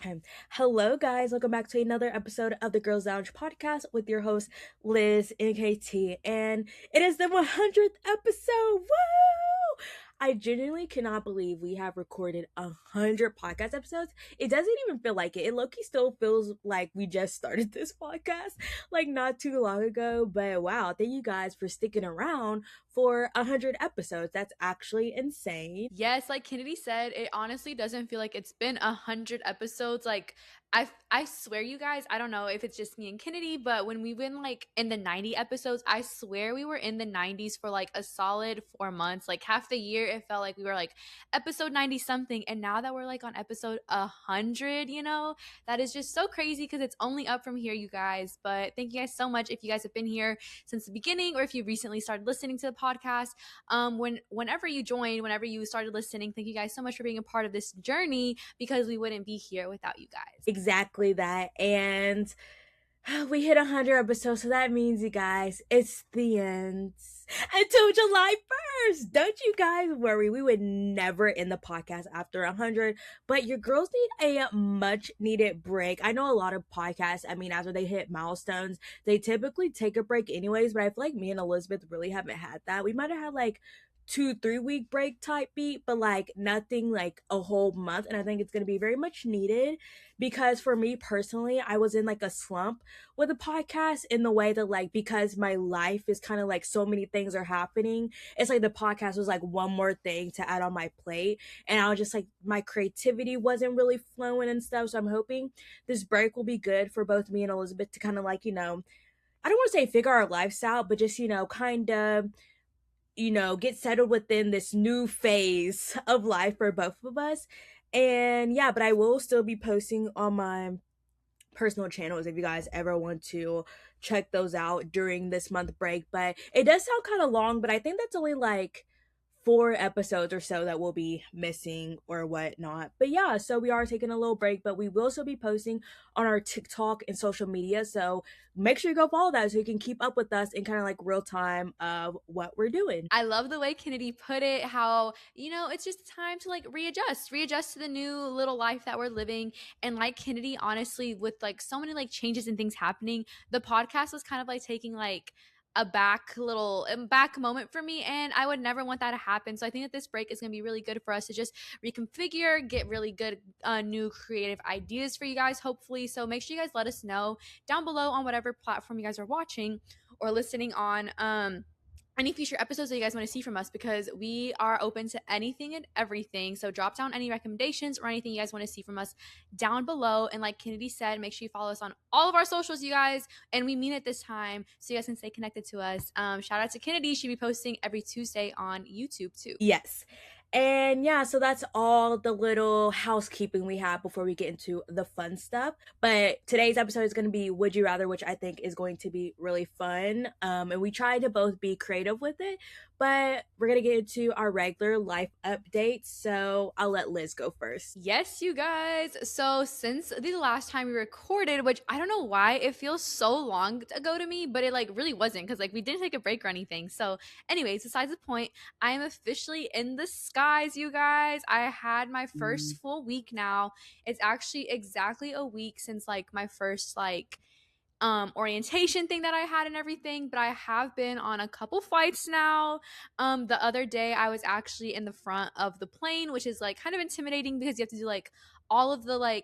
Okay. Hello, guys. Welcome back to another episode of the Girls Lounge podcast with your host, Liz NKT. And it is the 100th episode. Woo! I genuinely cannot believe we have recorded 100 podcast episodes. It doesn't even feel like it. It low-key still feels like we just started this podcast, like not too long ago. But wow, thank you guys for sticking around for 100 episodes. That's actually insane. Yes, like Kennedy said, it honestly doesn't feel like it's been 100 episodes. Like I swear, you guys, I don't know if it's just me and Kennedy, but when we've been like in the 90 episodes, I swear we were in the 90s for like a solid 4 months. Like half the year, it felt like we were like episode 90 something, and now that we're like on episode 100, that is just so crazy because it's only up from here, you guys. But thank you guys so much if you guys have been here since the beginning, or if you recently started listening to the podcast. Whenever you joined, whenever you started listening, thank you guys so much for being a part of this journey, because we wouldn't be here without you guys. Exactly that. And we hit 100 episodes, so that means, you guys, it's the end until July 1st. Don't you guys worry. We would never end the podcast after 100, but your girls need a much needed break. I know a lot of podcasts, after they hit milestones, they typically take a break anyways, but I feel like me and Elizabeth really haven't had that. We might have had like 2-3 week break type beat, but like nothing like a whole month. And I think it's going to be very much needed because for me personally, I was in like a slump with the podcast in the way that, like, because my life is kind of like so many things are happening, it's like the podcast was like one more thing to add on my plate, and I was just like, my creativity wasn't really flowing and stuff. So I'm hoping this break will be good for both me and Elizabeth to kind of like, I don't want to say figure our lives out, but just, kind of, get settled within this new phase of life for both of us. And yeah, but I will still be posting on my personal channels if you guys ever want to check those out during this month break. But it does sound kind of long, but I think that's only like 4 episodes or so that we'll be missing or whatnot. But yeah, so we are taking a little break, but we will still be posting on our TikTok and social media. So make sure you go follow that so you can keep up with us in kind of like real time of what we're doing. I love the way Kennedy put it, how, it's just time to like readjust to the new little life that we're living. And like Kennedy, honestly, with like so many like changes and things happening, the podcast was kind of like taking like a back moment for me, and I would never want that to happen. So I think that this break is going to be really good for us to just reconfigure, get really good new creative ideas for you guys, hopefully. So make sure you guys let us know down below on whatever platform you guys are watching or listening on, any future episodes that you guys want to see from us, because we are open to anything and everything. So drop down any recommendations or anything you guys want to see from us down below. And like Kennedy said, make sure you follow us on all of our socials, you guys. And we mean it this time, so you guys can stay connected to us. Shout out to Kennedy. She'll be posting every Tuesday on YouTube too. Yes. And yeah, so that's all the little housekeeping we have before we get into the fun stuff. But today's episode is going to be Would You Rather, which I think is going to be really fun. And we try to both be creative with it, but we're going to get into our regular life updates. So I'll let Liz go first. Yes, you guys. So since the last time we recorded, which I don't know why it feels so long ago to me, but it like really wasn't, because like we didn't take a break or anything. So anyways, besides the point, I am officially in the skies, you guys. I had my first full week now. It's actually exactly a week since like my first like orientation thing that I had and everything, but I have been on a couple flights now. The other day I was actually in the front of the plane, which is like kind of intimidating because you have to do like all of the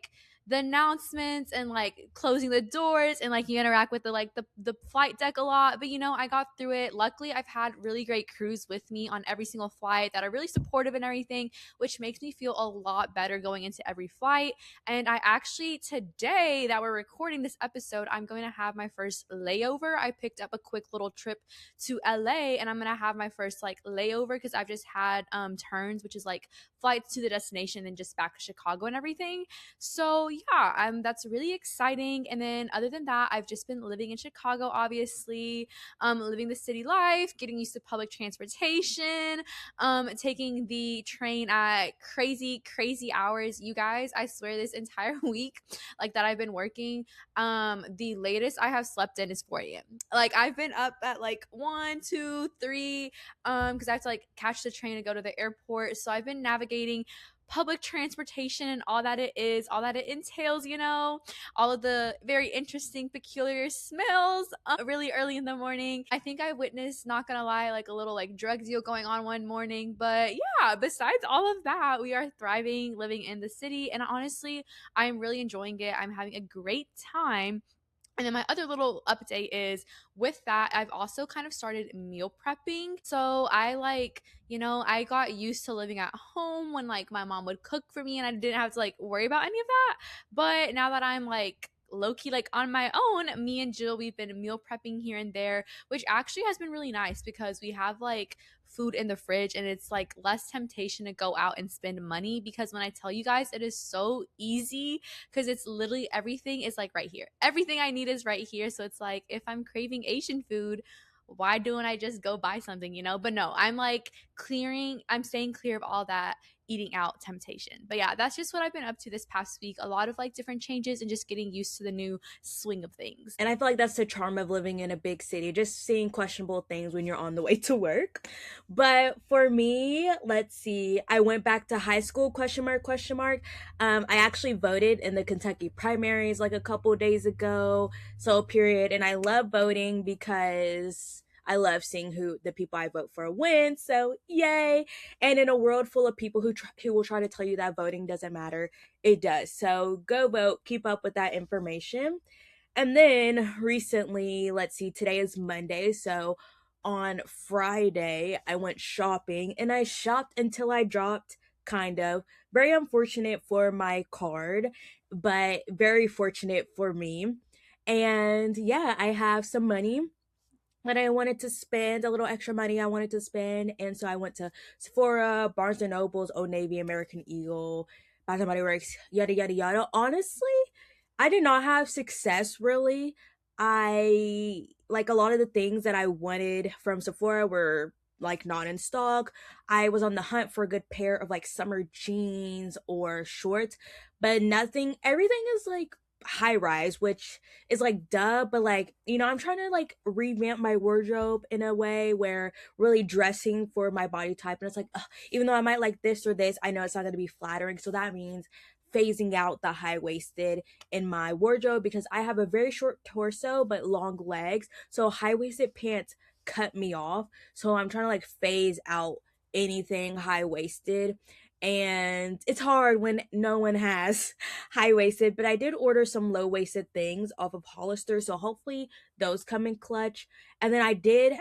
announcements and like closing the doors, and like you interact with the flight deck a lot. But I got through it. Luckily, I've had really great crews with me on every single flight that are really supportive and everything, which makes me feel a lot better going into every flight. And I actually, today that we're recording this episode, I'm going to have my first layover. I picked up a quick little trip to LA, and I'm going to have my first like layover because I've just had turns, which is like flights to the destination and just back to Chicago and everything. So yeah, that's really exciting. And then other than that, I've just been living in Chicago, obviously, living the city life, getting used to public transportation, taking the train at crazy hours. You guys, I swear, this entire week like that I've been working, the latest I have slept in is 4 a.m. Like I've been up at like 1, 2, 3, because I have to like catch the train to go to the airport. So I've been navigating public transportation and all that it is, all that it entails, all of the very interesting, peculiar smells really early in the morning. I think I witnessed, not gonna lie, like a little like drug deal going on one morning. But yeah, besides all of that, we are thriving, living in the city. And honestly, I'm really enjoying it. I'm having a great time. And then my other little update is with that, I've also kind of started meal prepping. So I I got used to living at home when like my mom would cook for me and I didn't have to like worry about any of that. But now that I'm like low key like on my own, me and Jill, we've been meal prepping here and there, which actually has been really nice because we have like food in the fridge and it's like less temptation to go out and spend money because when I tell you guys, it is so easy because it's literally everything is like right here. Everything I need is right here. So it's like if I'm craving Asian food, why don't I just go buy something? But no, I'm staying clear of all that eating out temptation. But yeah, that's just what I've been up to this past week. A lot of like different changes and just getting used to the new swing of things. And I feel like that's the charm of living in a big city, just seeing questionable things when you're on the way to work. But for me, let's see, I went back to high school, question mark, question mark. I actually voted in the Kentucky primaries like a couple days ago. So, period. And I love voting because I love seeing who the people I vote for win. So, yay. And in a world full of people who will try to tell you that voting doesn't matter, it does. So, go vote, keep up with that information. And then recently, let's see, today is Monday. So on Friday, I went shopping and I shopped until I dropped, kind of. Very unfortunate for my card, but very fortunate for me. And yeah, I have some money that I wanted to spend, a little extra money I wanted to spend. And so I went to Sephora, Barnes and Nobles, Old Navy, American Eagle, Bath and Body Works, yada, yada, yada. Honestly, I did not have success really. I like a lot of the things that I wanted from Sephora were like not in stock. I was on the hunt for a good pair of like summer jeans or shorts, but nothing, everything is like high rise, which is like duh, but like, I'm trying to like revamp my wardrobe in a way where really dressing for my body type. And it's like, ugh, even though I might like this or this, I know it's not going to be flattering. So that means phasing out the high waisted in my wardrobe because I have a very short torso but long legs. So high waisted pants cut me off. So I'm trying to like phase out anything high waisted. And it's hard when no one has high waisted, but I did order some low waisted things off of Hollister. So hopefully those come in clutch. And then I did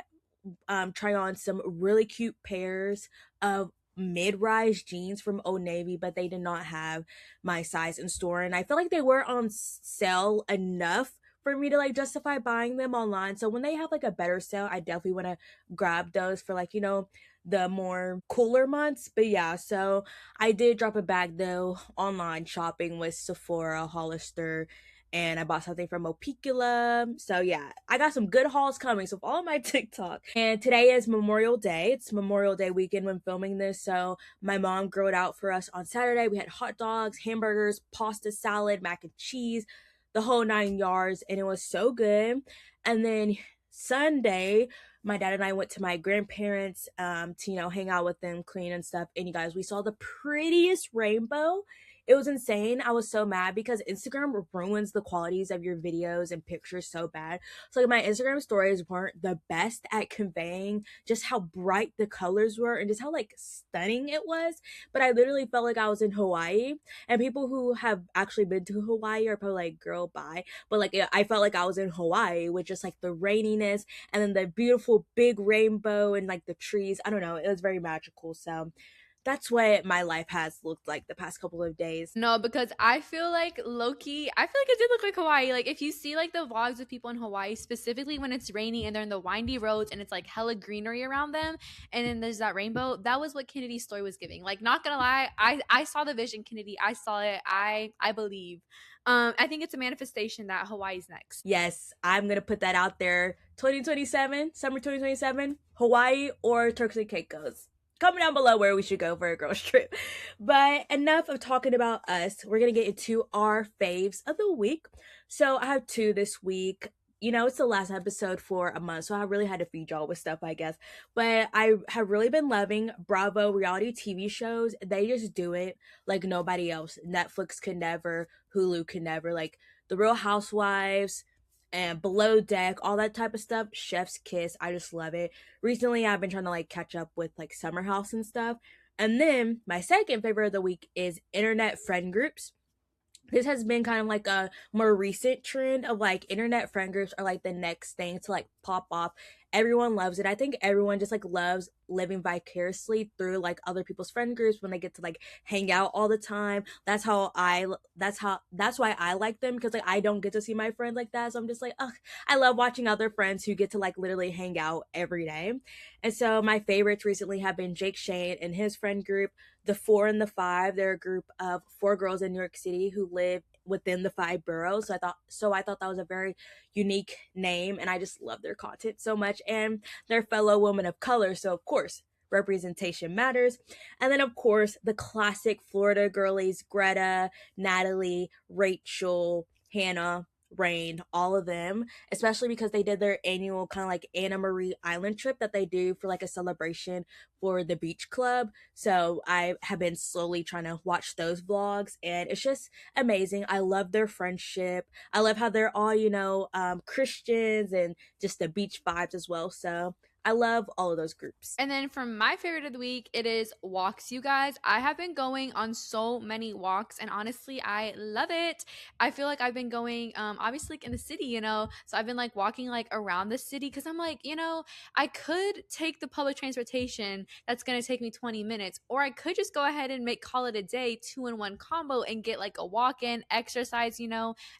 try on some really cute pairs of mid-rise jeans from Old Navy, but they did not have my size in store, and I feel like they were on sale enough for me to like justify buying them online. So when they have like a better sale, I definitely want to grab those for like, the more cooler months. But yeah, so I did drop a bag though online shopping with Sephora, Hollister, and I bought something from Opicula. So yeah, I got some good hauls coming. So follow my TikTok. And today is Memorial Day. It's Memorial Day weekend when filming this. So my mom grilled out for us on Saturday. We had hot dogs, hamburgers, pasta salad, mac and cheese, the whole 9 yards, and it was so good. And then Sunday, my dad and I went to my grandparents to hang out with them, clean and stuff. And you guys, we saw the prettiest rainbow. It was insane. I was so mad because Instagram ruins the qualities of your videos and pictures so bad. So like my Instagram stories weren't the best at conveying just how bright the colors were and just how like stunning it was. But I literally felt like I was in Hawaii. And people who have actually been to Hawaii are probably like, girl, bye. But like I felt like I was in Hawaii with just like the raininess and then the beautiful big rainbow and like the trees. I don't know. It was very magical. So that's what my life has looked like the past couple of days. No, because I feel like Loki, I feel like it did look like Hawaii. Like if you see like the vlogs of people in Hawaii, specifically when it's rainy and they're in the windy roads and it's like hella greenery around them, and then there's that rainbow, that was what Kennedy's story was giving. Like not gonna lie, I saw the vision, Kennedy. I saw it. I believe. I think it's a manifestation that Hawaii's next. Yes, I'm gonna put that out there. 2027, summer 2027, Hawaii or Turks and Caicos. Comment down below where we should go for a girls trip. But enough of talking about us. We're gonna get into our faves of the week. So I have two this week. it's the last episode for a month, so I really had to feed y'all with stuff, I guess. But I have really been loving Bravo reality TV shows. They just do it like nobody else. Netflix could never, Hulu could never. Like the Real Housewives and Below Deck, all that type of stuff. Chef's Kiss, I just love it. Recently, I've been trying to like catch up with like Summer House and stuff. And then my second favorite of the week is internet friend groups. This has been kind of like a more recent trend of like internet friend groups are like the next thing to like pop off. Everyone loves it. I think everyone just like loves living vicariously through like other people's friend groups when they get to like hang out all the time. That's why I like them, because like I don't get to see my friend like that. So I'm just like, ugh, I love watching other friends who get to like literally hang out every day. And so my favorites recently have been Jake Shane and his friend group, the Four and the Five. They're a group of four girls in New York City who live within the five boroughs. So I thought that was a very unique name, and I just love their content so much. And they're fellow women of color, so of course representation matters. And then of course the classic Florida girlies, Greta, Natalie, Rachel, Hannah, Rain, all of them, especially because they did their annual kind of like Anna Marie Island trip that they do for like a celebration for the beach club. So I have been slowly trying to watch those vlogs, and it's just amazing. I love their friendship. I love how they're all, Christians, and just the beach vibes as well. So I love all of those groups. And then for my favorite of the week, it is walks, you guys. I have been going on so many walks, and honestly, I love it. I feel like I've been going, obviously, like in the city, so I've been like walking like around the city because I'm like, I could take the public transportation that's going to take me 20 minutes, or I could just go ahead and call it a day, 2-in-1 combo, and get like a walk in, exercise. And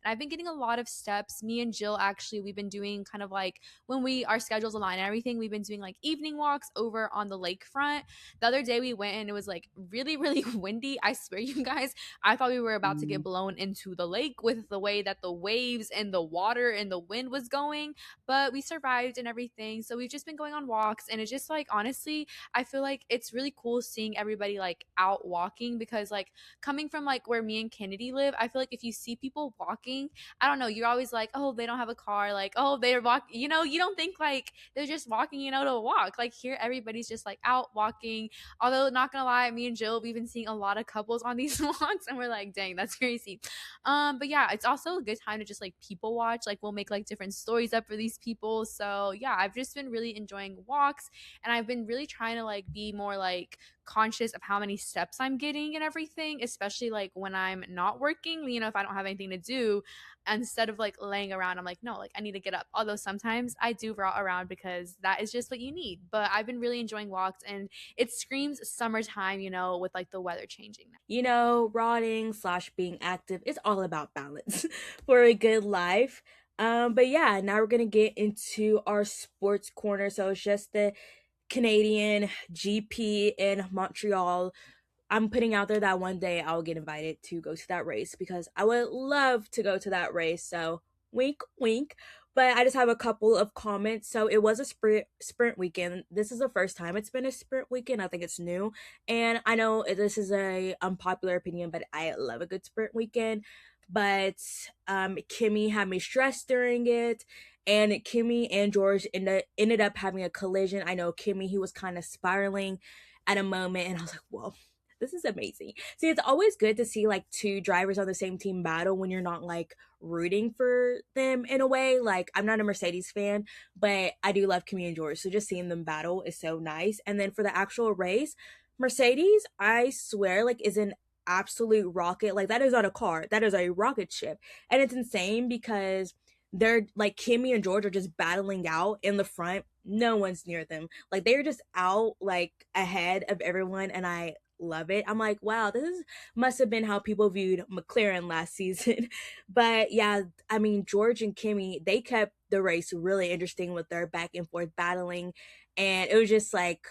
I've been getting a lot of steps. Me and Jill, actually, we've been doing kind of like when our schedules align and everything, we've been doing like evening walks over on the lakefront. The other day we went and it was like really, really windy. I swear, you guys, I thought we were about to get blown into the lake with the way that the waves and the water and the wind was going, but we survived and everything. So we've just been going on walks, and it's just like, honestly, I feel like it's really cool seeing everybody like out walking, because like coming from like where me and Kennedy live, I feel like if you see people walking, I don't know, you're always like, oh, they don't have a car, like, oh, they're walking, you don't think like they're just walking, to walk. Like here, everybody's just like out walking. Although, not gonna lie, me and Jill, we've been seeing a lot of couples on these walks, and we're like, dang, that's crazy. But yeah, it's also a good time to just like people watch. Like we'll make like different stories up for these people. So yeah, I've just been really enjoying walks, and I've been really trying to like be more like conscious of how many steps I'm getting and everything, especially like when I'm not working, if I don't have anything to do, instead of like laying around, I'm like, no, like I need to get up. Although sometimes I do rot around because that is just what you need. But I've been really enjoying walks, and it screams summertime, with like the weather changing. Rotting slash being active is all about balance for a good life. But yeah, now we're gonna get into our sports corner. So it's just the Canadian GP in Montreal. I'm putting out there that one day I'll get invited to go to that race, because I would love to go to that race. So wink, wink. But I just have a couple of comments. So it was a sprint weekend. This is the first time it's been a sprint weekend. I think it's new, and I know this is a unpopular opinion, but I love a good sprint weekend. But Kimmy had me stressed during it, and Kimmy and George ended up having a collision. I know Kimmy, he was kind of spiraling at a moment, and I was like, whoa, this is amazing. See, it's always good to see like two drivers on the same team battle when you're not like rooting for them in a way. Like, I'm not a Mercedes fan, but I do love Kimmy and George. So just seeing them battle is so nice. And then for the actual race, Mercedes, I swear, like, is an absolute rocket. Like, that is not a car, that is a rocket ship. And it's insane because they're like, Kimmy and George are just battling out in the front. No one's near them. Like, they're just out like ahead of everyone, and I love it. I'm like, wow, must have been how people viewed McLaren last season. But yeah, I mean, George and Kimmy, they kept the race really interesting with their back and forth battling, and it was just like,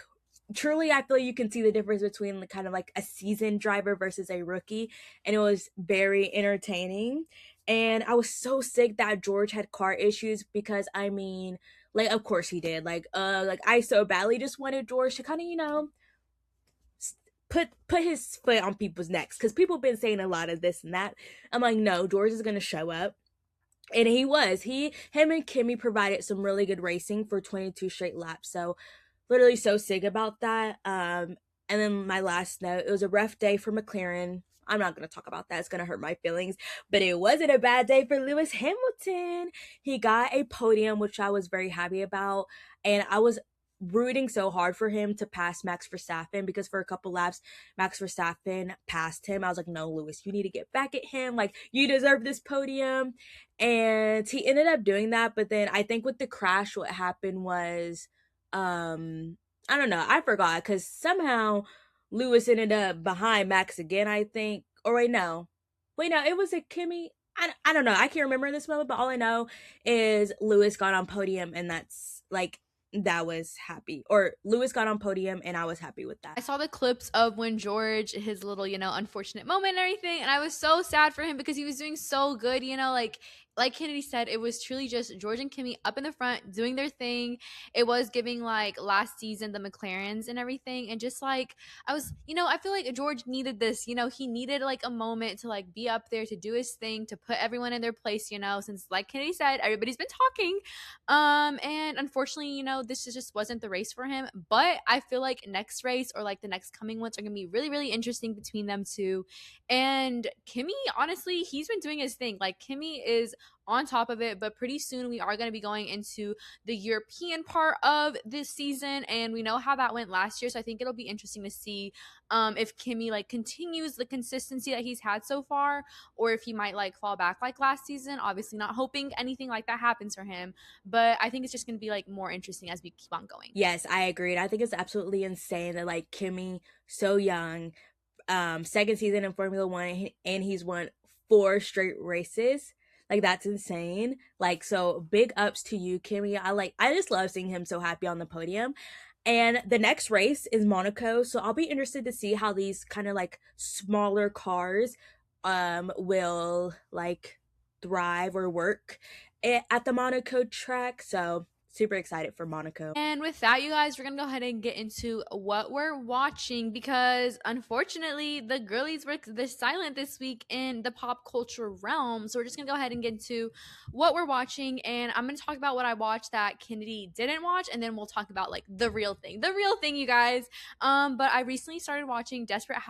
truly, I feel like you can see the difference between the kind of like a seasoned driver versus a rookie, and it was very entertaining. And I was so sick that George had car issues, because I mean, like, of course he did. Like I so badly just wanted George to kind of, put his foot on people's necks, because people been saying a lot of this and that. I'm like, no, George is gonna show up. And he was. Him and Kimmy provided some really good racing for 22 straight laps. So literally so sick about that. And then my last note, it was a rough day for McLaren. I'm not going to talk about that. It's going to hurt my feelings. But it wasn't a bad day for Lewis Hamilton. He got a podium, which I was very happy about. And I was rooting so hard for him to pass Max Verstappen, because for a couple laps, Max Verstappen passed him. I was like, no, Lewis, you need to get back at him. Like, you deserve this podium. And he ended up doing that. But then I think with the crash, what happened was, I don't know, I forgot, because somehow Lewis ended up behind Max again, I think. Or wait, no, it was a Kimmy. I don't know, I can't remember this moment, but all I know is Lewis got on podium, and that's like, that was happy. Or Lewis got on podium, and I was happy with that. I saw the clips of when George, his little, unfortunate moment and everything, and I was so sad for him because he was doing so good, like Kennedy said, it was truly just George and Kimmy up in the front doing their thing. It was giving like last season the McLarens and everything, and just like I feel like George needed this. He needed like a moment to like be up there to do his thing, to put everyone in their place. Since like Kennedy said, everybody's been talking, and unfortunately, this just wasn't the race for him. But I feel like next race or like the next coming ones are gonna be really, really interesting between them two. And Kimmy, honestly, he's been doing his thing. Like Kimmy is on top of it, but pretty soon we are going to be going into the European part of this season, and we know how that went last year, so I think it'll be interesting to see if Kimmy like continues the consistency that he's had so far, or if he might like fall back like last season. Obviously not hoping anything like that happens for him, but I think it's just going to be like more interesting as we keep on going. Yes, I agreed. I think it's absolutely insane that like Kimmy, so young, second season in Formula One, and he's won 4 straight races. Like, that's insane. Like, so big ups to you, Kimmy. I just love seeing him so happy on the podium. And the next race is Monaco, so I'll be interested to see how these kind of like smaller cars will like thrive or work at the Monaco track. So super excited for Monaco. And with that, you guys, we're gonna go ahead and get into what we're watching, because unfortunately, the girlies were silent this week in the pop culture realm. So we're just gonna go ahead and get into what we're watching, and I'm gonna talk about what I watched that Kennedy didn't watch, and then we'll talk about like the real thing, you guys. But I recently started watching Desperate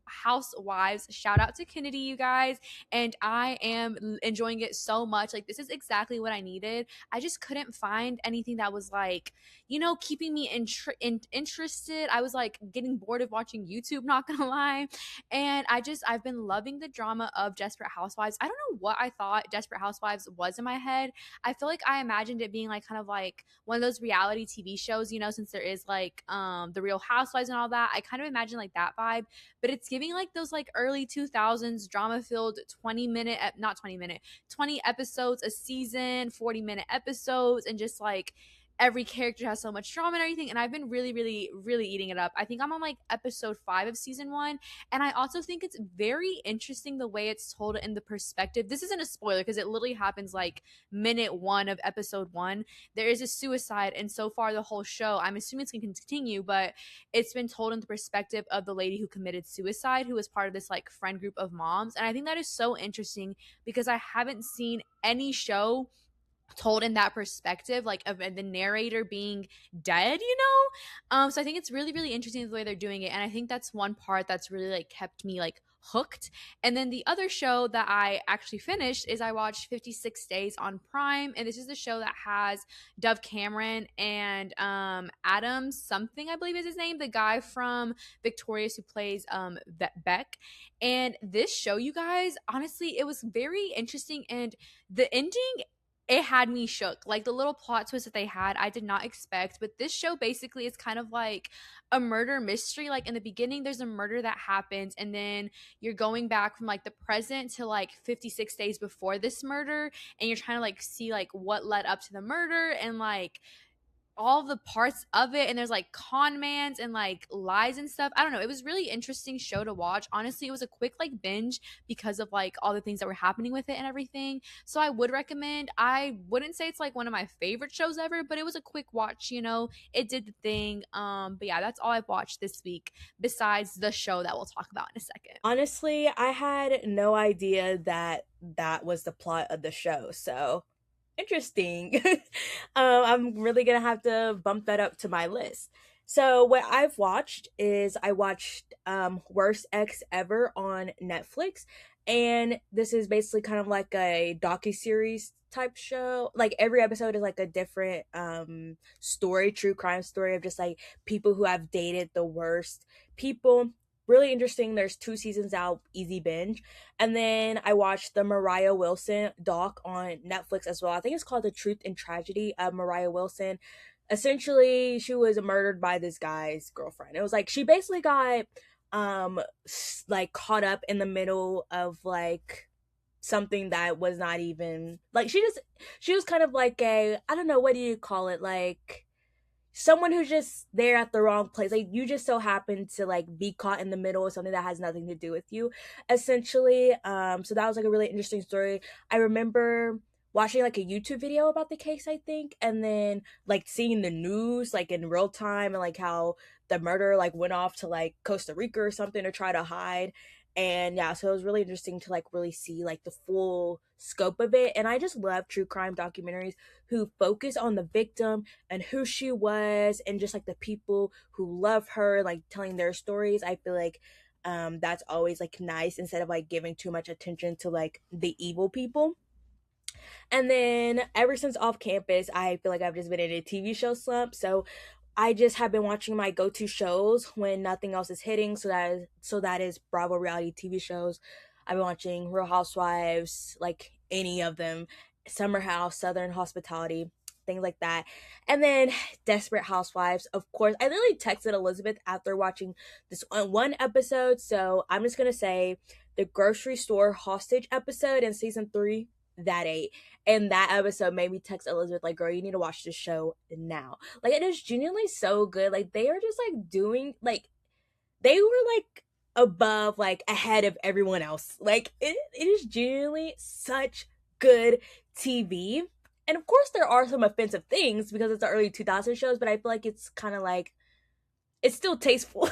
Housewives. Shout out to Kennedy, you guys, and I am enjoying it so much. Like, this is exactly what I needed. I just couldn't find anything that was like, keeping me interested. I was like getting bored of watching YouTube, not gonna lie. And I've been loving the drama of Desperate Housewives. I don't know what I thought Desperate Housewives was in my head. I feel like I imagined it being like kind of like one of those reality TV shows, since there is like the Real Housewives and all that. I kind of imagine like that vibe, but it's giving like those like early 2000s drama filled 20-minute, not 20-minute, 20 episodes a season, 40-minute episodes, and just like every character has so much drama and everything. And I've been really, really, really eating it up. I think I'm on like episode 5 of season 1. And I also think it's very interesting the way it's told in the perspective. This isn't a spoiler because it literally happens like minute 1 of episode 1. There is a suicide. And so far, the whole show, I'm assuming it's going to continue, but it's been told in the perspective of the lady who committed suicide, who was part of this like friend group of moms. And I think that is so interesting because I haven't seen any show told in that perspective, like of the narrator being dead, so I think it's really, really interesting the way they're doing it, and I think that's one part that's really like kept me like hooked. And then the other show that I actually finished is I watched 56 Days on Prime, and this is the show that has Dove Cameron and Adam something, I believe is his name, the guy from Victorious who plays Beck. And this show, you guys, honestly, it was very interesting, and the ending, it had me shook. Like the little plot twist that they had, I did not expect. But this show basically is kind of like a murder mystery. Like in the beginning, there's a murder that happens, and then you're going back from like the present to like 56 days before this murder, and you're trying to like see like what led up to the murder, and like all the parts of it, and there's like con mans and like lies and stuff. I don't know, it was really interesting show to watch. Honestly, it was a quick like binge because of like all the things that were happening with it and everything. So I would recommend. I wouldn't say it's like one of my favorite shows ever, but it was a quick watch, you know. It did the thing. But yeah, that's all I've watched this week besides the show that we'll talk about in a second. Honestly, I had no idea that that was the plot of the show. So interesting. I'm really gonna have to bump that up to my list. So what I've watched is I watched Worst Ex Ever on Netflix, and this is basically kind of like a docu series type show. Like every episode is like a different story, true crime story of just like people who have dated the worst people. Really interesting. There's 2 seasons out, easy binge. And then I watched the Mariah Wilson doc on Netflix as well. I think it's called The Truth and Tragedy of Mariah Wilson. Essentially, she was murdered by this guy's girlfriend. It was like she basically got like caught up in the middle of like something that was not even like she was kind of like a, I don't know, what do you call it, like someone who's just there at the wrong place. Like you just so happen to like be caught in the middle of something that has nothing to do with you, essentially. So that was like a really interesting story. I remember watching like a YouTube video about the case, I think, and then like seeing the news like in real time and like how the murderer like went off to like Costa Rica or something to try to hide. And yeah, so it was really interesting to like really see like the full scope of it. And I just love true crime documentaries who focus on the victim and who she was and just like the people who love her, like telling their stories. I feel like that's always like nice instead of like giving too much attention to like the evil people. And then ever since off campus, I feel like I've just been in a TV show slump. So I just have been watching my go-to shows when nothing else is hitting. So that is Bravo reality TV shows. I've been watching Real Housewives, like any of them, Summer House, Southern Hospitality, things like that. And then Desperate Housewives, of course. I literally texted Elizabeth after watching this one episode. So I'm just gonna say the grocery store hostage episode in season 3, that ate. And that episode made me text Elizabeth, like, girl, you need to watch this show now. Like, it is genuinely so good. Like, they are just like doing, like, they were like above, like, ahead of everyone else. Like, it is genuinely such good TV. And of course, there are some offensive things because it's the early 2000s shows, but I feel like it's kind of like it's still tasteful.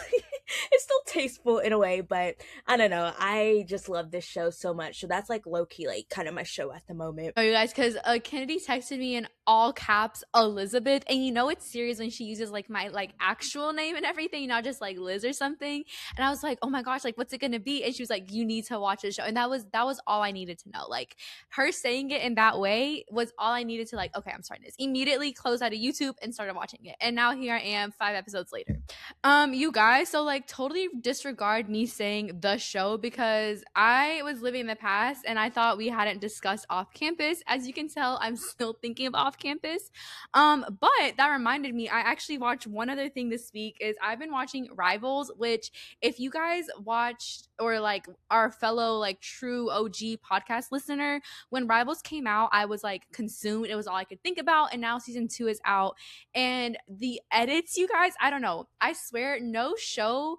It's still tasteful in a way, but I don't know. I just love this show so much. So that's like low key, like kind of my show at the moment. Oh, you guys, because Kennedy texted me in all caps Elizabeth, and you know it's serious when she uses like my like actual name and everything, not just like Liz or something. And I was like, oh my gosh, like what's it gonna be? And she was like, you need to watch this show, and that was all I needed to know. Like her saying it in that way was all I needed to like. Okay, I'm starting this immediately. Closed out of YouTube and started watching it, and now here I am, 5 episodes later. You guys, so like totally disregard me saying the show because I was living in the past and I thought we hadn't discussed off campus. As you can tell, I'm still thinking of off campus. But that reminded me, I actually watched one other thing this week is I've been watching Rivals, which if you guys watched or like our fellow like true OG podcast listener, when Rivals came out, I was like consumed. It was all I could think about. And now season 2 is out. And the edits, you guys, I don't know. I swear, no show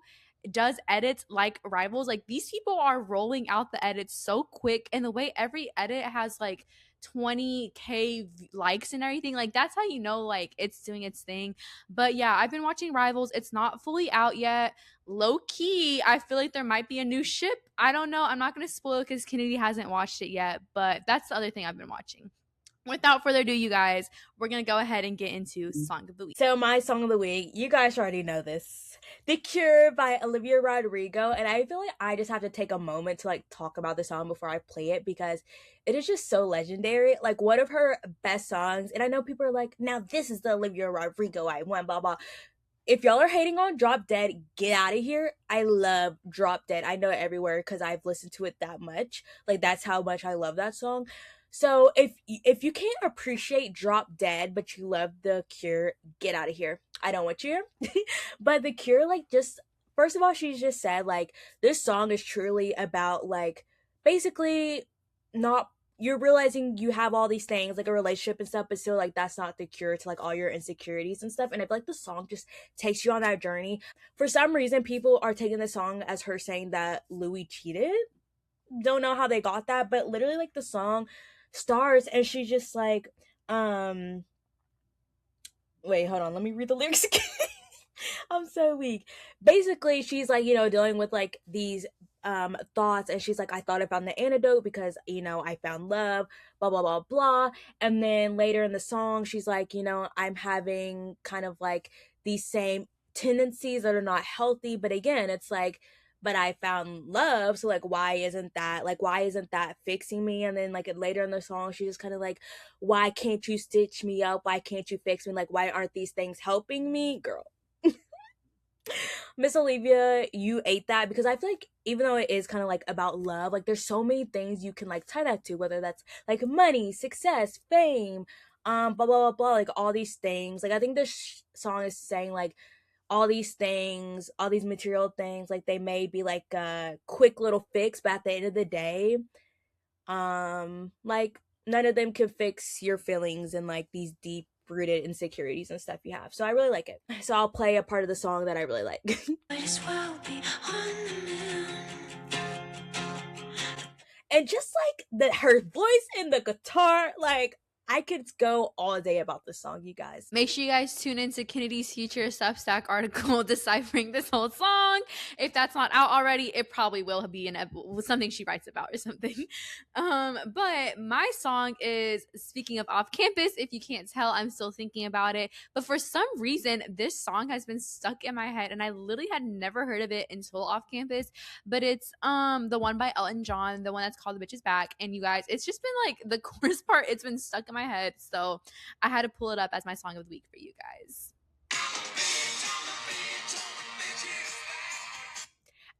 does edits like Rivals. Like these people are rolling out the edits so quick, and the way every edit has like 20K likes and everything, like that's how you know like it's doing its thing. But yeah, I've been watching Rivals. It's not fully out yet. Low key, I feel like there might be a new ship. I don't know. I'm not gonna spoil it because Kennedy hasn't watched it yet, but that's the other thing I've been watching. Without further ado, you guys, we're going to go ahead and get into Song of the Week. So my song of the week, you guys already know this. The Cure by Olivia Rodrigo. And I feel like I just have to take a moment to like talk about the song before I play it because it is just so legendary. Like one of her best songs. And I know people are like, now this is the Olivia Rodrigo I want, blah, blah. If y'all are hating on Drop Dead, get out of here. I love Drop Dead. I know it everywhere because I've listened to it that much. Like that's how much I love that song. So if you can't appreciate Drop Dead but you love The Cure, get out of here. I don't want you. But The Cure, like, just first of all, she just said like this song is truly about like basically not you're realizing you have all these things like a relationship and stuff, but still like that's not the cure to like all your insecurities and stuff. And I feel like the song just takes you on that journey. For some reason, people are taking the song as her saying that Louis cheated. Don't know how they got that, but literally like the song starts and she's just like, um wait, hold on, let me read the lyrics again. I'm so weak. Basically, she's like, dealing with like these thoughts, and she's like, I thought I found the antidote because, I found love, blah blah blah blah. And then later in the song, she's like, I'm having kind of like these same tendencies that are not healthy, but again, it's like, but I found love, so like why isn't that fixing me? And then like later in the song, she's just kind of like, why can't you stitch me up? Why can't you fix me? Like, why aren't these things helping me, girl? Miss Olivia, you ate that, because I feel like even though it is kind of like about love, like there's so many things you can like tie that to, whether that's like money, success, fame, blah blah blah blah, like all these things. Like I think this song is saying like all these things, all these material things, like they may be like a quick little fix, but at the end of the day, like none of them can fix your feelings and like these deep rooted insecurities and stuff you have. So I really like it. So I'll play a part of the song that I really like. Might as well be on the moon. And just like her voice and the guitar, like I could go all day about this song, you guys. Make sure you guys tune into Kennedy's future Substack article deciphering this whole song. If that's not out already, it probably will be something she writes about or something. But my song is, speaking of off campus, if you can't tell, I'm still thinking about it. But for some reason, this song has been stuck in my head, and I literally had never heard of it until off campus. But it's the one by Elton John, the one that's called The Bitch Is Back. And you guys, it's just been like the chorus part, it's been stuck in my head. So I had to pull it up as my song of the week for you guys.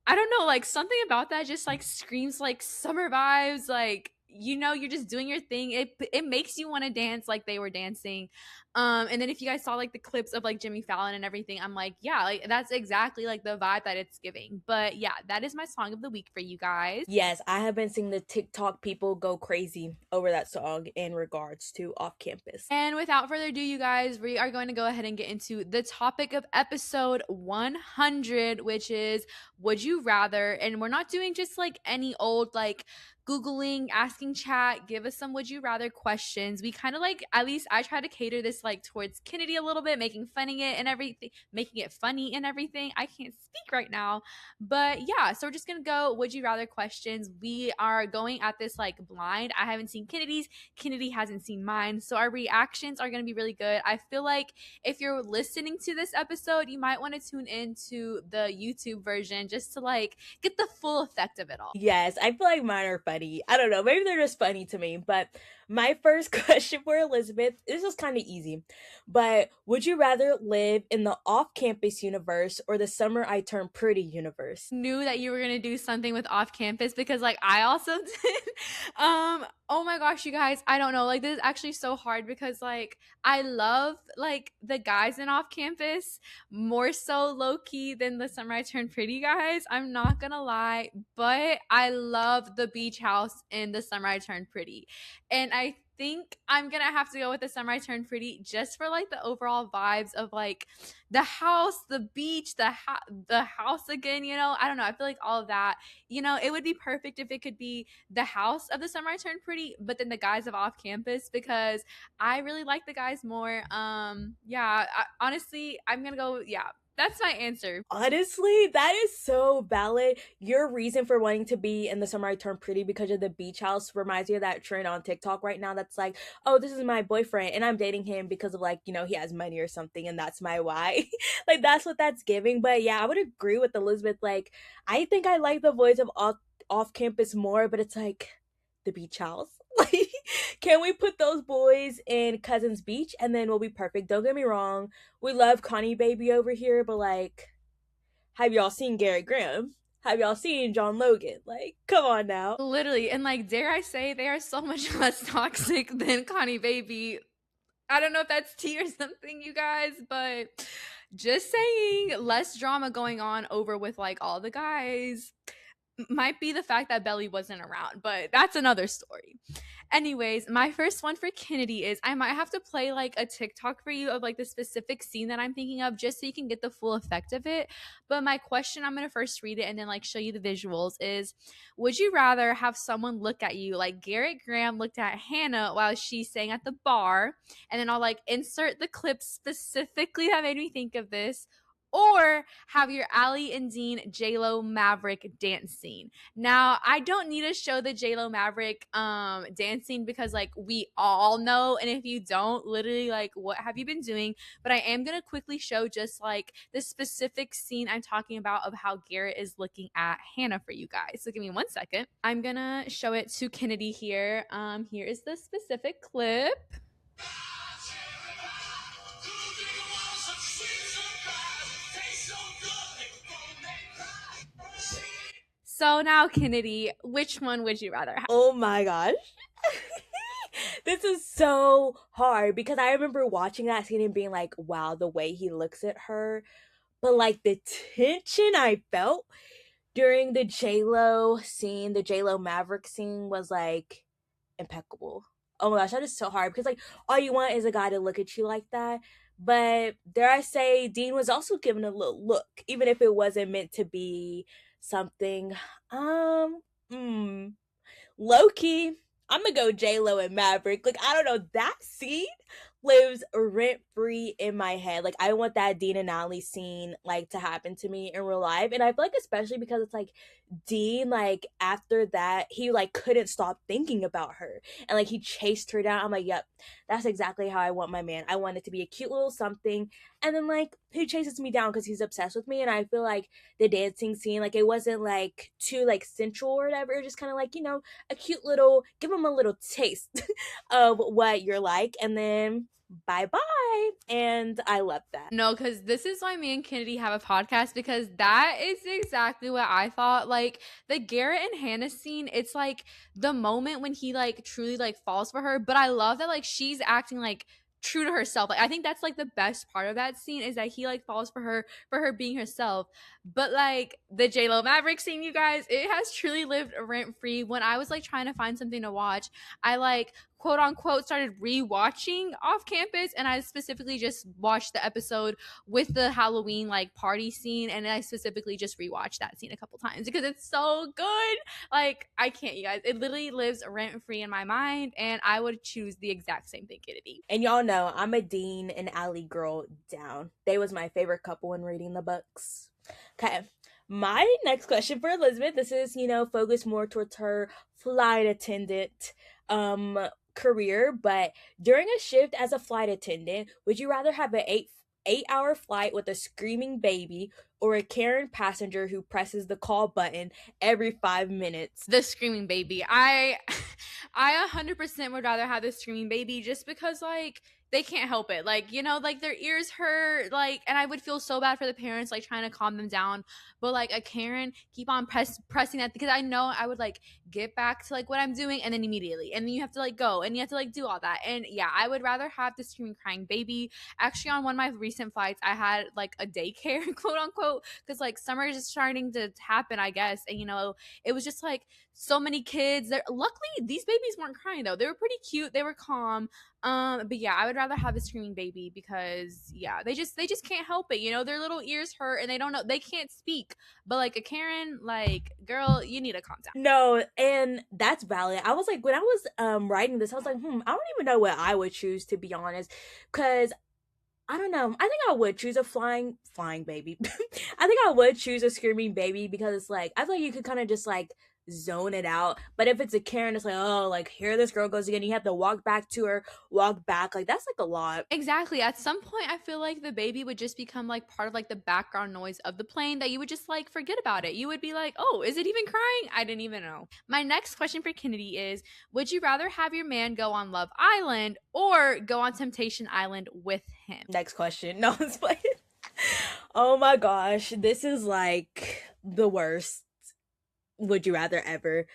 I don't know, like something about that just like screams like summer vibes, like you're just doing your thing. It makes you want to dance like they were dancing. And then if you guys saw like the clips of like Jimmy Fallon and everything, I'm like, yeah, like that's exactly like the vibe that it's giving. But yeah, that is my song of the week for you guys. Yes, I have been seeing the TikTok people go crazy over that song in regards to off campus. And without further ado, you guys, we are going to go ahead and get into the topic of episode 100, which is would you rather? And we're not doing just like any old like Googling, asking chat, give us some would you rather questions. We kind of like, at least I try to cater this like towards Kennedy a little bit, making funny it and everything, making it funny and everything. I can't speak right now. But yeah, so we're just going to go would you rather questions. We are going at this like blind. I haven't seen Kennedy's. Kennedy hasn't seen mine. So our reactions are going to be really good. I feel like if you're listening to this episode, you might want to tune into the YouTube version just to like get the full effect of it all. Yes, I feel like mine are funny. I don't know, maybe they're just funny to me. But my first question for Elizabeth, this is kind of easy. But would you rather live in the off campus universe or the summer I turned pretty universe? Knew that you were gonna do something with off campus because like I also did. Oh my gosh, you guys, I don't know, like this is actually so hard because like I love like the guys in off campus more so low key than the summer I turned pretty guys, I'm not gonna lie, but I love the beach house in the summer I turned pretty. And I think I'm gonna have to go with the summer I turned pretty just for like the overall vibes of like the house, the beach, the house again, I don't know, I feel like all of that, it would be perfect if it could be the house of the summer I turned pretty, but then the guys of off campus because I really like the guys more. Yeah, honestly, I'm gonna go, yeah, that's my answer. Honestly, that is so valid. Your reason for wanting to be in the summer I turned pretty because of the beach house reminds me of that trend on TikTok right now that's like, oh, this is my boyfriend and I'm dating him because of like, he has money or something and that's my why. Like that's what that's giving. But yeah, I would agree with Elizabeth. Like, I think I like the voice of off campus more, but it's like the beach house. Like, can we put those boys in Cousins Beach and then we'll be perfect? Don't get me wrong, we love Connie Baby over here, but like, have y'all seen Gary Graham? Have y'all seen John Logan? Like, come on now. Literally, and like, dare I say, they are so much less toxic than Connie Baby. I don't know if that's tea or something, you guys, but just saying, less drama going on over with like all the guys. Might be the fact that Belly wasn't around, but that's another story. Anyways, my first one for Kennedy is I might have to play like a TikTok for you of like the specific scene that I'm thinking of just so you can get the full effect of it. But my question, I'm going to first read it and then like show you the visuals is would you rather have someone look at you like Garrett Graham looked at Hannah while she's staying at the bar? And then I'll like insert the clip specifically that made me think of this, or have your Allie and Dean J-Lo Maverick dance scene. Now, I don't need to show the J-Lo Maverick dancing because like we all know, and if you don't, literally like what have you been doing? But I am going to quickly show just like the specific scene I'm talking about of how Garrett is looking at Hannah for you guys. So give me 1 second. I'm going to show it to Kennedy here. Here is the specific clip. So now, Kennedy, which one would you rather have? Oh my gosh. This is so hard because I remember watching that scene and being like, wow, the way he looks at her. But like the tension I felt during the J-Lo scene, the J-Lo Maverick scene was like impeccable. Oh my gosh, that is so hard because like all you want is a guy to look at you like that. But dare I say, Dean was also given a little look, even if it wasn't meant to be something. Um, hmm, low key, I'm gonna go J Lo and Maverick. Like I don't know, that scene lives rent free in my head. Like I want that Dean and Allie scene like to happen to me in real life, and I feel like especially because it's like Dean, like after that, he like couldn't stop thinking about her, and like he chased her down. I'm like, yep, that's exactly how I want my man. I want it to be a cute little something, and then like he chases me down because he's obsessed with me, and I feel like the dancing scene, like it wasn't like too like sensual or whatever. It was just kind of like a cute little, give him a little taste of what you're like, and then bye bye. And I love that. No, because this is why me and Kennedy have a podcast because that is exactly what I thought. Like the Garrett and Hannah scene, it's like the moment when he like truly like falls for her. But I love that like she's acting like true to herself. Like I think that's like the best part of that scene is that he like falls for her being herself. But like the J Lo Maverick scene, you guys, it has truly lived rent free. When I was like trying to find something to watch, I like quote unquote started rewatching Off Campus, and I specifically just watched the episode with the Halloween like party scene, and I specifically just rewatched that scene a couple times because it's so good. Like I can't, you guys. It literally lives rent free in my mind, and I would choose the exact same thing, Kennedy. And y'all know I'm a Dean and Allie girl down. They was my favorite couple when reading the books. Okay. My next question for Elizabeth, this is, focused more towards her flight attendant career, but during a shift as a flight attendant, would you rather have an 8-hour flight with a screaming baby or a Karen passenger who presses the call button every 5 minutes? The screaming baby. I 100% would rather have the screaming baby just because like they can't help it. Like, like their ears hurt, like, and I would feel so bad for the parents, like trying to calm them down. But like a Karen, keep on pressing that because I know I would like get back to like what I'm doing and then immediately. And then you have to like go and you have to like do all that. And yeah, I would rather have the screaming crying baby. Actually, on one of my recent flights, I had like a daycare, quote unquote, because like summer is just starting to happen, I guess. And it was just like so many kids there. Luckily, these babies weren't crying though. They were pretty cute. They were calm. But yeah, I would rather have a screaming baby because yeah, they just can't help it. Their little ears hurt and they don't know, they can't speak. But like a Karen, like girl, you need to calm down. No, and that's valid. I was like, when I was writing this, I was like, I don't even know what I would choose, to be honest, because I don't know. I think I would choose a flying baby. I think I would choose a screaming baby because it's like I feel like you could kind of just like zone it out. But if it's a Karen, it's like, oh, like here this girl goes again. You have to walk back to her, walk back. Like that's like a lot. Exactly. At some point, I feel like the baby would just become like part of like the background noise of the plane that you would just like forget about it. You would be like, oh, is it even crying? I didn't even know. My next question for Kennedy is would you rather have your man go on Love Island or go on Temptation Island with him? Next question. No, it's playing. Oh my gosh. This is like the worst would you rather ever.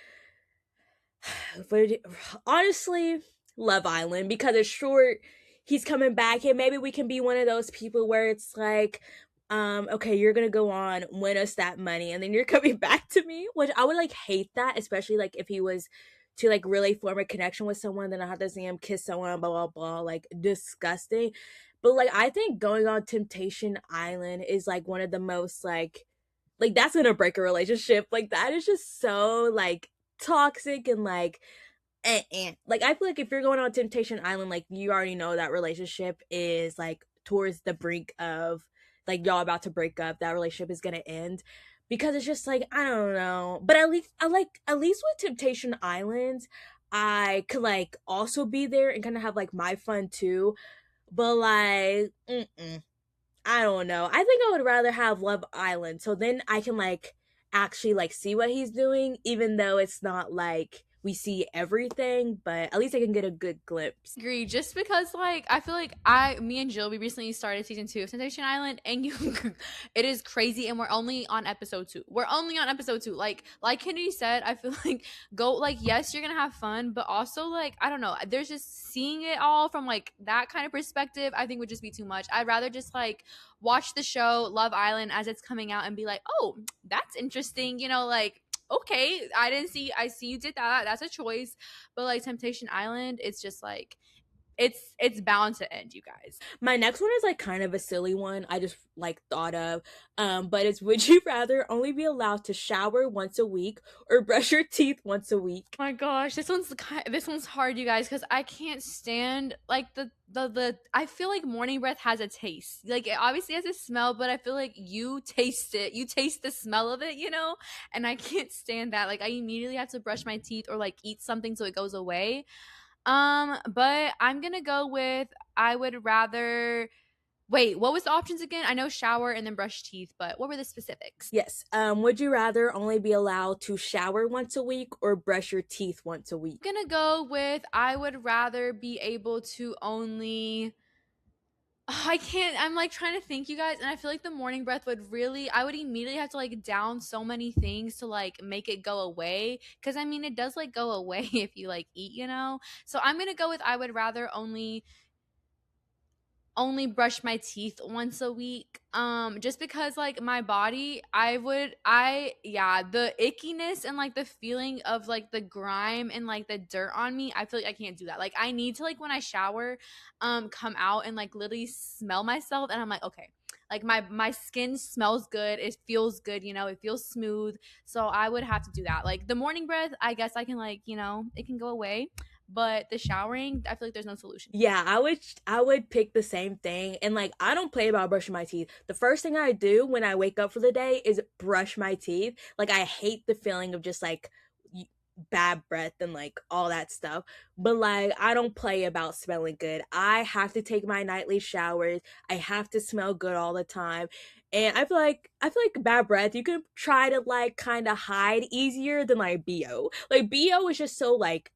But honestly, Love Island, because it's short. He's coming back, and maybe we can be one of those people where it's like, okay, you're gonna go on, win us that money, and then you're coming back to me, which I would like hate that, especially like if he was to like really form a connection with someone, then I have to see him kiss someone, blah blah blah, like disgusting. But like I think going on Temptation Island is like one of the most like that's gonna break a relationship. Like that is just so like toxic and like like I feel like if you're going on Temptation Island, like you already know that relationship is like towards the brink of like y'all about to break up. That relationship is gonna end because it's just like I don't know. But at least I like at least with Temptation Island, I could like also be there and kind of have like my fun too. But like, I don't know. I think I would rather have Love Island. So then I can like actually like see what he's doing, even though it's not like we see everything, but at least I can get a good glimpse. Agree. Just because, like, I feel like me and Jill, we recently started season 2 of Temptation Island, and you, it is crazy, and we're only on episode 2. We're only on episode 2. Like Kennedy said, I feel like go, like, yes, you're gonna have fun, but also, like, I don't know, there's just seeing it all from like that kind of perspective. I think would just be too much. I'd rather just like watch the show Love Island as it's coming out and be like, oh, that's interesting, you know, like. Okay, I see you did that. That's a choice. But like Temptation Island, it's just like it's bound to end, you guys. My next one is like kind of a silly one I just like thought of. But it's would you rather only be allowed to shower once a week or brush your teeth once a week? Oh my gosh, this one's hard, you guys, because I can't stand like the I feel like morning breath has a taste. Like it obviously has a smell, but I feel like you taste it. You taste the smell of it, you know? And I can't stand that. Like I immediately have to brush my teeth or like eat something so it goes away. But I'm gonna go with I would rather wait, what was the options again? I know shower and then brush teeth, but what were the specifics? Yes. Would you rather only be allowed to shower once a week or brush your teeth once a week? I'm gonna go with I would rather be able to only I can't. I'm like trying to think, you guys, and I feel like the morning breath would really. I would immediately have to like down so many things to like make it go away. Because I mean, it does like go away if you like eat, you know. So I'm gonna go with I would rather only brush my teeth once a week just because like my body yeah, the ickiness and like the feeling of like the grime and like the dirt on me, I feel like I can't do that. Like I need to like when I shower come out and like literally smell myself, and I'm like, okay, like my skin smells good, it feels good, you know, it feels smooth. So I would have to do that. Like the morning breath, I guess I can like, you know, it can go away, but the showering, I feel like there's no solution. Yeah, I would pick the same thing. And like I don't play about brushing my teeth. The first thing I do when I wake up for the day is brush my teeth. Like I hate the feeling of just like bad breath and like all that stuff. But like I don't play about smelling good. I have to take my nightly showers. I have to smell good all the time. And I feel like bad breath you can try to like kind of hide easier than like BO. Like BO is just so like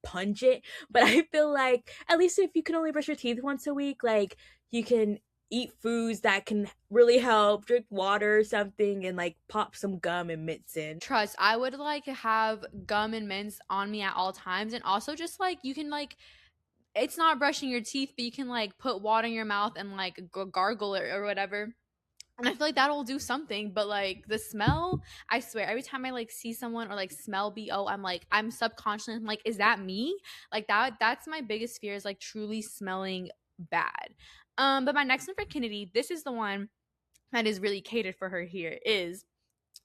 pungent, but I feel like at least if you can only brush your teeth once a week, like you can eat foods that can really help, drink water or something, and like pop some gum and mints in. Trust, I would like have gum and mints on me at all times, and also just like you can like it's not brushing your teeth, but you can like put water in your mouth and like gargle it or whatever. And I feel like that'll do something, but like the smell, I swear, every time I like see someone or like smell BO, I'm like, I'm subconsciously I'm like, is that me? Like that's my biggest fear is like truly smelling bad. But my next one for Kennedy, this is the one that is really catered for her here, is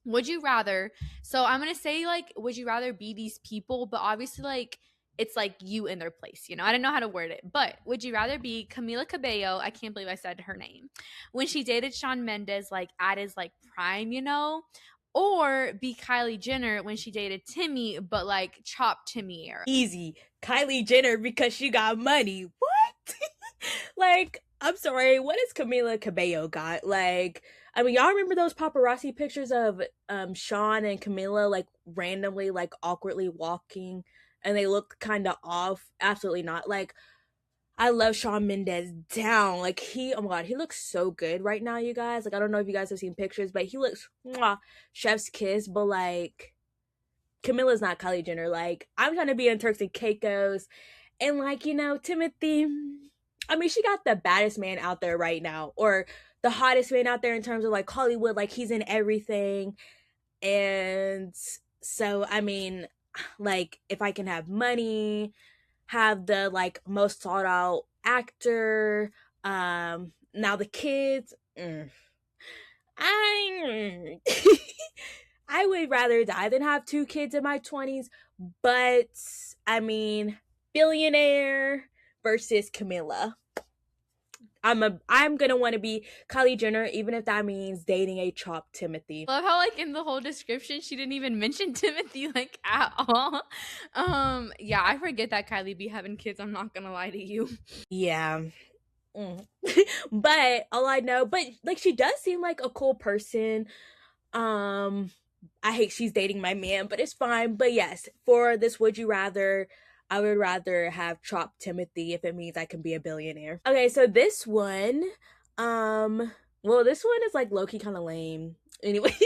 would you rather, so I'm gonna say like would you rather be these people, but obviously like it's like you in their place, you know, I don't know how to word it, but would you rather be Camila Cabello, I can't believe I said her name, when she dated Shawn Mendes like at his like prime, you know, or be Kylie Jenner when she dated Timmy but like chopped Timmy era? Easy. Kylie Jenner because she got money. What? Like, I'm sorry, what has Camila Cabello got? Like, I mean, y'all remember those paparazzi pictures of Sean and Camila like randomly like awkwardly walking and they look kind of off? Absolutely not. Like, I love Shawn Mendes down. Like oh my god, he looks so good right now, you guys. Like I don't know if you guys have seen pictures, but he looks mwah, chef's kiss. But like Camilla's not Kylie Jenner. Like I'm trying to be in Turks and Caicos, and like Timothy. I mean, she got the baddest man out there right now, or the hottest man out there in terms of like Hollywood, like he's in everything. And so I mean, like if I can have money, have the like most sought out actor, now the kids, I I would rather die than have two kids in my 20s, but I mean, billionaire versus Camilla. I'm gonna want to be Kylie Jenner, even if that means dating a chopped Timothy. Love how like in the whole description she didn't even mention Timothy like at all. Yeah, I forget that Kylie be having kids, I'm not gonna lie to you. Yeah. Mm. But all I know, but like she does seem like a cool person. Um I hate she's dating my man, but it's fine. But yes, for this would you rather, I would rather have chopped Timothy if it means I can be a billionaire. Okay, so this one, well, this one is like low-key kind of lame. Anyways,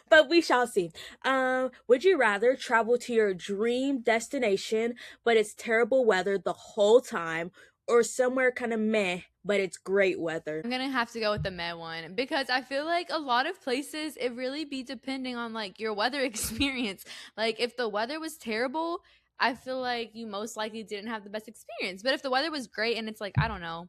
but we shall see. Would you rather travel to your dream destination, but it's terrible weather the whole time, or somewhere kind of meh, but it's great weather? I'm gonna have to go with the Met one because I feel like a lot of places it really be depending on like your weather experience. Like if the weather was terrible, I feel like you most likely didn't have the best experience. But if the weather was great and it's like I don't know,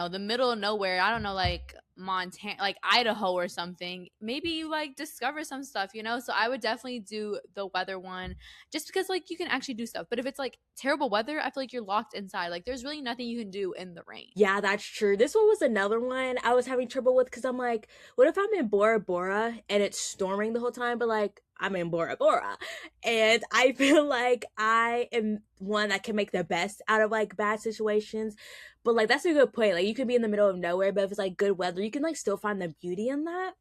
the middle of nowhere. I don't know, like Montana, like Idaho or something. Maybe you like discover some stuff, you know? So I would definitely do the weather one just because like you can actually do stuff. But if it's like terrible weather, I feel like you're locked inside. Like there's really nothing you can do in the rain. Yeah, that's true. This one was another one I was having trouble with because I'm like, what if I'm in Bora Bora and it's storming the whole time, but like I'm in Bora Bora? And I feel like I am one that can make the best out of like bad situations. But like that's a good point. Like you could be in the middle of nowhere, but if it's like good weather, you can like still find the beauty in that.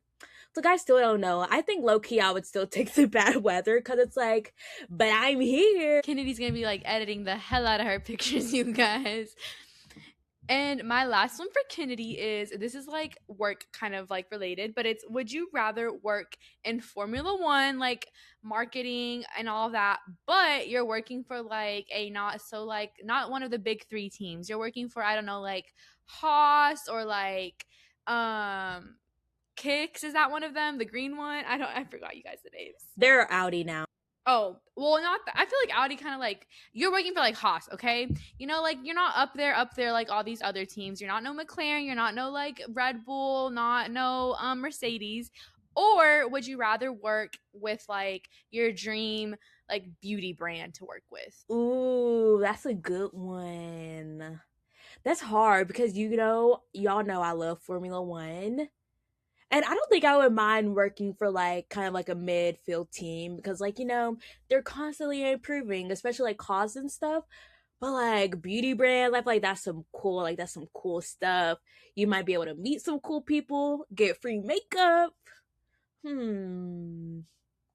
Like I still don't know. I think low key I would still take the bad weather because it's like, but I'm here. Kennedy's gonna be like editing the hell out of her pictures, you guys. And my last one for Kennedy is this is like work kind of like related, but it's would you rather work in Formula One, like marketing and all of that, but you're working for like a not so like not one of the big three teams. You're working for, I don't know, like Haas or like Kicks, is that one of them? The green one? I forgot you guys the names. They're Audi now. Oh, well, not that. I feel like Audi kind of like you're working for like Haas, okay? You know, like you're not up there like all these other teams. You're not no McLaren, you're not no like Red Bull, not no Mercedes. Or would you rather work with like your dream like beauty brand to work with? Ooh, that's a good one. That's hard because y'all know I love Formula One. And I don't think I would mind working for like kind of like a midfield team because like, they're constantly improving, especially like cause and stuff. But like beauty brands, I feel like that's some cool stuff. You might be able to meet some cool people, get free makeup. Hmm.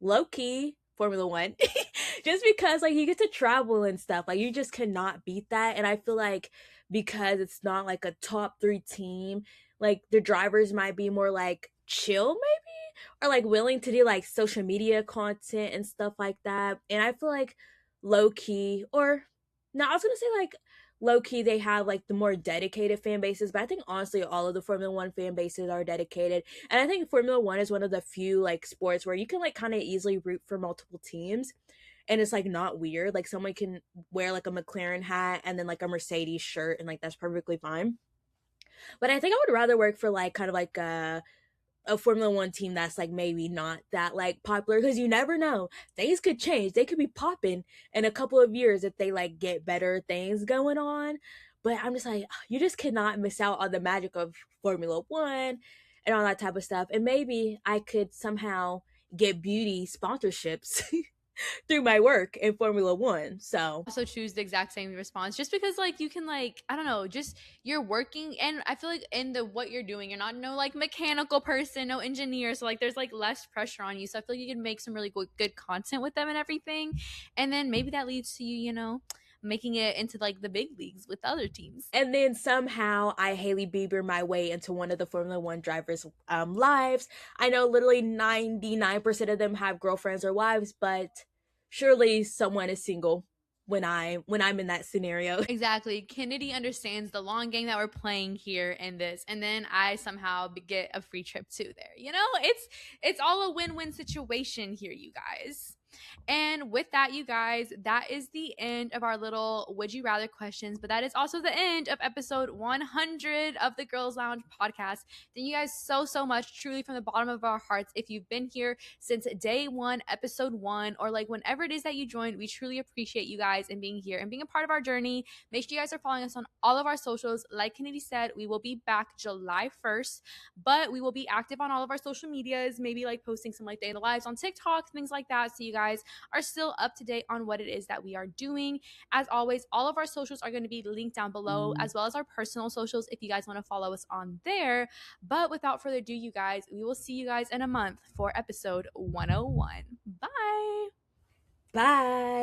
Low key Formula One. Just because like you get to travel and stuff. Like you just cannot beat that. And I feel like because it's not like a top three team, like the drivers might be more like chill maybe, or like willing to do like social media content and stuff like that. And I feel like low key, or no, I was gonna say like low key they have like the more dedicated fan bases, but I think honestly all of the Formula One fan bases are dedicated. And I think Formula One is one of the few like sports where you can like kind of easily root for multiple teams. And it's like not weird. Like someone can wear like a McLaren hat and then like a Mercedes shirt and like that's perfectly fine. But I think I would rather work for like kind of like a Formula One team that's like maybe not that like popular because you never know. Things could change. They could be popping in a couple of years if they like get better things going on. But I'm just like, you just cannot miss out on the magic of Formula One and all that type of stuff. And maybe I could somehow get beauty sponsorships through my work in Formula One. So Also choose the exact same response just because like you can like I don't know, just you're working, and I feel like in the what you're doing you're not no like mechanical person, no engineer, so like there's like less pressure on you, so I feel like you can make some really good content with them and everything, and then maybe that leads to you making it into like the big leagues with other teams. and then somehow I Haley Bieber my way into one of the Formula One drivers' lives. I know literally 99% of them have girlfriends or wives, but surely someone is single when I'm in that scenario. Exactly. Kennedy understands the long game that we're playing here in this, and then I somehow get a free trip too there. You know, it's all a win-win situation here, you guys. And with that, you guys, that is the end of our little would you rather questions, but that is also the end of episode 100 of the Girls Lounge podcast. Thank you guys so much, truly from the bottom of our hearts. If you've been here since day one, episode one, or like whenever it is that you joined, we truly appreciate you guys and being here and being a part of our journey. Make sure you guys are following us on all of our socials. Like Kennedy said, we will be back July 1st, but we will be active on all of our social medias, maybe like posting some like day in the lives on TikTok, things like that. So you guys are still up to date on what it is that we are doing. As always, all of our socials are going to be linked down below, as well as our personal socials if you guys want to follow us on there. But without further ado, you guys, we will see you guys in a month for episode 101. Bye. Bye.